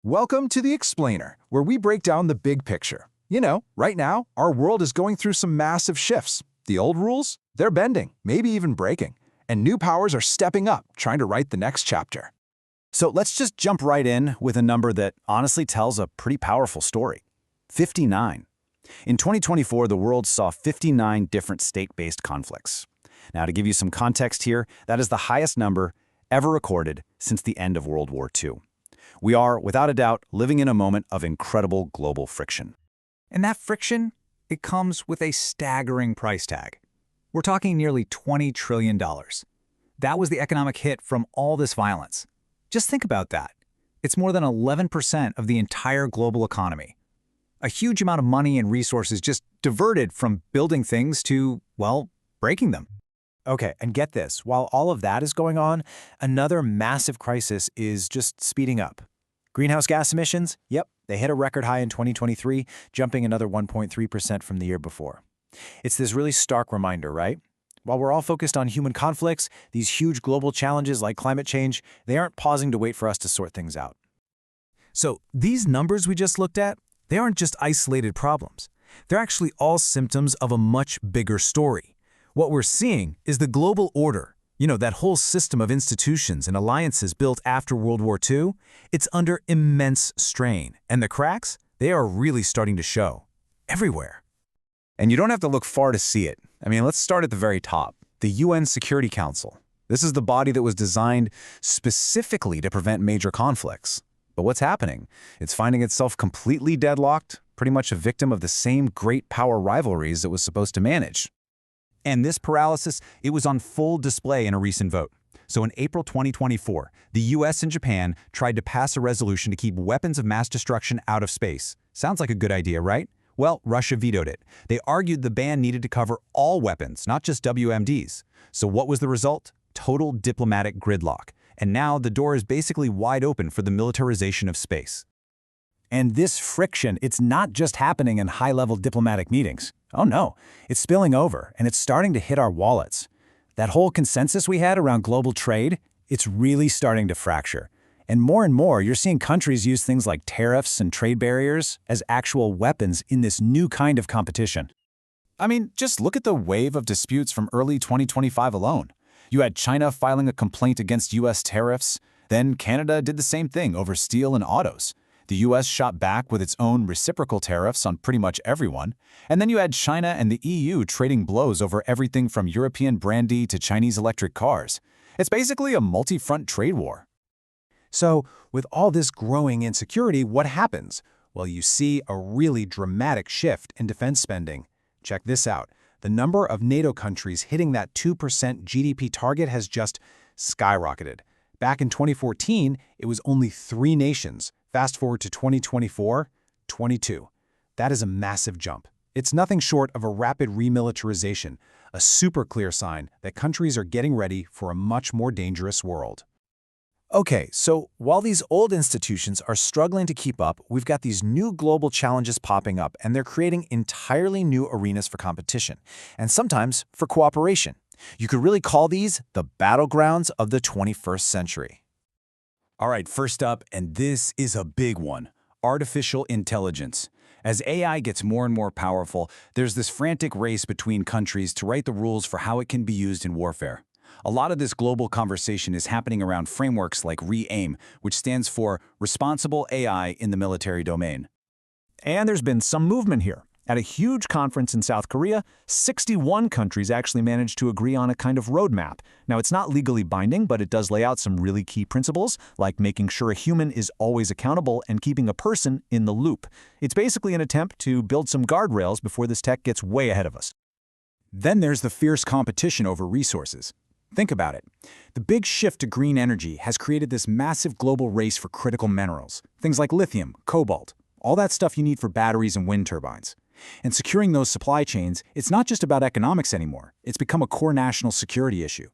Welcome to The Explainer, where we break down the big picture. Right now, our world is going through some massive shifts. The old rules, they're bending, maybe even breaking, and new powers are stepping up, trying to write the next chapter. So let's just jump right in with a number that honestly tells a pretty powerful story. 59. In 2024, the world saw 59 different state-based conflicts. Now, to give you some context here, that is the highest number ever recorded since the end of World War II. We are, without a doubt, living in a moment of incredible global friction. And that friction, it comes with a staggering price tag. We're talking nearly $20 trillion. That was the economic hit from all this violence. Just think about that. It's more than 11% of the entire global economy. A huge amount of money and resources just diverted from building things to, well, breaking them. Okay, and get this, while all of that is going on, another massive crisis is just speeding up. Greenhouse gas emissions, yep, they hit a record high in 2023, jumping another 1.3% from the year before. It's this really stark reminder, right? While we're all focused on human conflicts, these huge global challenges like climate change, they aren't pausing to wait for us to sort things out. So these numbers we just looked at, they aren't just isolated problems. They're actually all symptoms of a much bigger story. What we're seeing is the global order, that whole system of institutions and alliances built after World War II, it's under immense strain. And the cracks, they are really starting to show. Everywhere. And you don't have to look far to see it. Let's start at the very top. The UN Security Council. This is the body that was designed specifically to prevent major conflicts. But what's happening? It's finding itself completely deadlocked, pretty much a victim of the same great power rivalries it was supposed to manage. And this paralysis, it was on full display in a recent vote. So in April 2024, the US and Japan tried to pass a resolution to keep weapons of mass destruction out of space. Sounds like a good idea, right? Well, Russia vetoed it. They argued the ban needed to cover all weapons, not just WMDs. So what was the result? Total diplomatic gridlock. And now the door is basically wide open for the militarization of space. And this friction, it's not just happening in high-level diplomatic meetings. Oh no, it's spilling over, and it's starting to hit our wallets. That whole consensus we had around global trade, it's really starting to fracture. And more, you're seeing countries use things like tariffs and trade barriers as actual weapons in this new kind of competition. Just look at the wave of disputes from early 2025 alone. You had China filing a complaint against US tariffs, then Canada did the same thing over steel and autos. The US shot back with its own reciprocal tariffs on pretty much everyone, and then you had China and the EU trading blows over everything from European brandy to Chinese electric cars. It's basically a multi-front trade war. So, with all this growing insecurity, what happens? Well, you see a really dramatic shift in defense spending. Check this out. The number of NATO countries hitting that 2% GDP target has just skyrocketed. Back in 2014, it was only 3 nations. Fast forward to 2024, 22. That is a massive jump. It's nothing short of a rapid remilitarization, a super clear sign that countries are getting ready for a much more dangerous world. Okay, so while these old institutions are struggling to keep up, we've got these new global challenges popping up, and they're creating entirely new arenas for competition, and sometimes for cooperation. You could really call these the battlegrounds of the 21st century. All right, first up, and this is a big one, artificial intelligence. As AI gets more and more powerful, there's this frantic race between countries to write the rules for how it can be used in warfare. A lot of this global conversation is happening around frameworks like RE-AIM, which stands for Responsible AI in the Military Domain. And there's been some movement here. At a huge conference in South Korea, 61 countries actually managed to agree on a kind of roadmap. Now, it's not legally binding, but it does lay out some really key principles, like making sure a human is always accountable and keeping a person in the loop. It's basically an attempt to build some guardrails before this tech gets way ahead of us. Then there's the fierce competition over resources. Think about it. The big shift to green energy has created this massive global race for critical minerals, things like lithium, cobalt, all that stuff you need for batteries and wind turbines. And securing those supply chains, it's not just about economics anymore. It's become a core national security issue.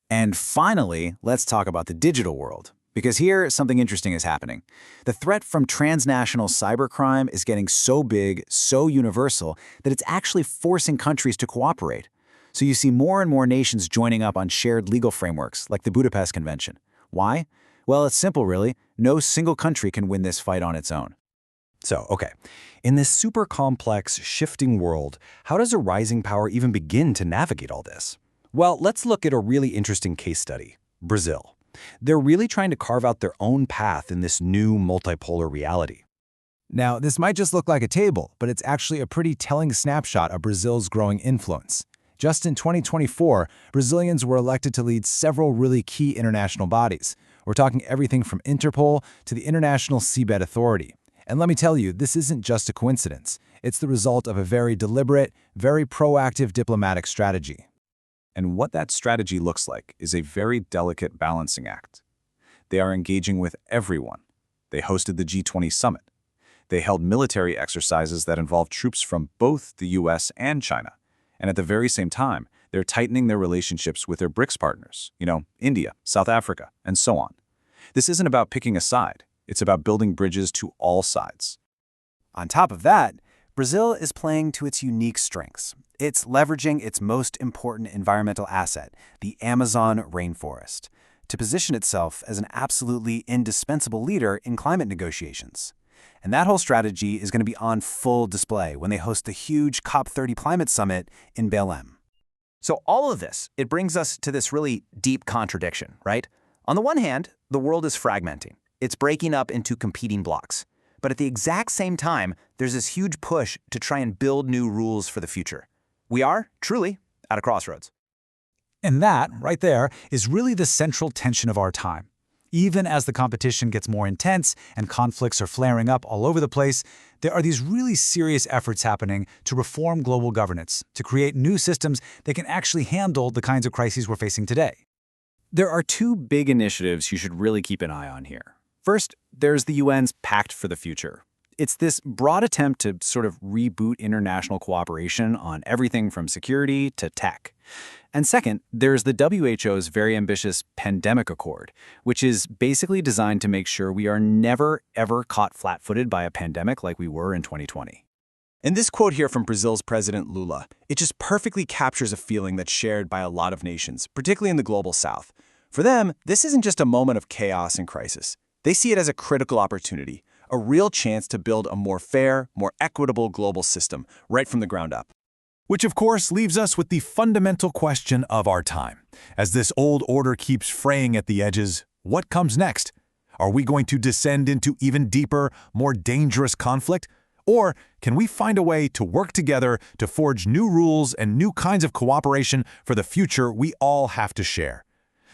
And finally, let's talk about the digital world, because here something interesting is happening. The threat from transnational cybercrime is getting so big, so universal, that it's actually forcing countries to cooperate. So you see more and more nations joining up on shared legal frameworks like the Budapest Convention. Why? Well, it's simple, really. No single country can win this fight on its own. So, okay, in this super complex, shifting world, how does a rising power even begin to navigate all this? Well, let's look at a really interesting case study, Brazil. They're really trying to carve out their own path in this new multipolar reality. Now, this might just look like a table, but it's actually a pretty telling snapshot of Brazil's growing influence. Just in 2024, Brazilians were elected to lead several really key international bodies. We're talking everything from Interpol to the International Seabed Authority. And let me tell you, this isn't just a coincidence. It's the result of a very deliberate, very proactive diplomatic strategy. And what that strategy looks like is a very delicate balancing act. They are engaging with everyone. They hosted the G20 summit. They held military exercises that involved troops from both the US and China. And at the very same time, they're tightening their relationships with their BRICS partners, India, South Africa, and so on. This isn't about picking a side. It's about building bridges to all sides. On top of that, Brazil is playing to its unique strengths. It's leveraging its most important environmental asset, the Amazon rainforest, to position itself as an absolutely indispensable leader in climate negotiations. And that whole strategy is going to be on full display when they host the huge COP30 climate summit in Belém. So all of this, it brings us to this really deep contradiction, right? On the one hand, the world is fragmenting. It's breaking up into competing blocks. But at the exact same time, there's this huge push to try and build new rules for the future. We are, truly, at a crossroads. And that, right there, is really the central tension of our time. Even as the competition gets more intense and conflicts are flaring up all over the place, there are these really serious efforts happening to reform global governance, to create new systems that can actually handle the kinds of crises we're facing today. There are two big initiatives you should really keep an eye on here. First, there's the UN's Pact for the Future. It's this broad attempt to sort of reboot international cooperation on everything from security to tech. And second, there's the WHO's very ambitious Pandemic Accord, which is basically designed to make sure we are never, ever caught flat-footed by a pandemic like we were in 2020. And this quote here from Brazil's President Lula, it just perfectly captures a feeling that's shared by a lot of nations, particularly in the global south. For them, this isn't just a moment of chaos and crisis. They see it as a critical opportunity, a real chance to build a more fair, more equitable global system right from the ground up. Which, of course, leaves us with the fundamental question of our time. As this old order keeps fraying at the edges, what comes next? Are we going to descend into even deeper, more dangerous conflict? Or can we find a way to work together to forge new rules and new kinds of cooperation for the future we all have to share?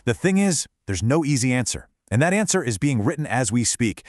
The thing is, there's no easy answer. And that answer is being written as we speak.